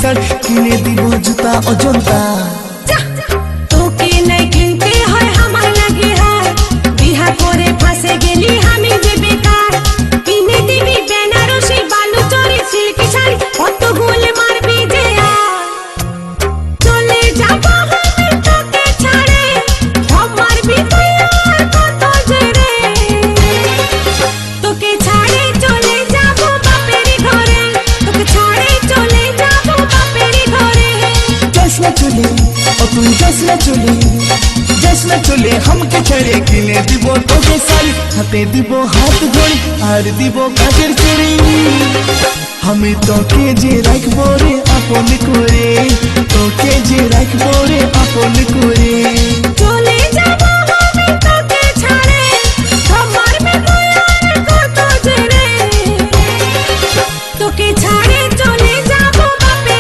shirt কিনে দিব জুতা অজন্তা তোকে নাই কিনতে হয় আমার লাগে হার বিহা করে ফাঁসে গেলি আমি যে বেকার কিনে দিবি বেনারসি বালুচরি সিল্কি শাড়ি কত গোল মারবি যে চলে যাব আমি তোকে ছাড়ে আমার বিদায় কত জেরে তোকে ছাড়ে চলে যাব বাপের ঘরে তোকে ছাড়ে চলে যাব বাপের ঘরে যাস না চলে ও তুই যাস না চলে हमके छड़े किने দিব তোকে শাড়ি হাতে দিব হাত ঘড়ি আর দিব কাচের চুড়ি আমি তোকে যে রাখবো রে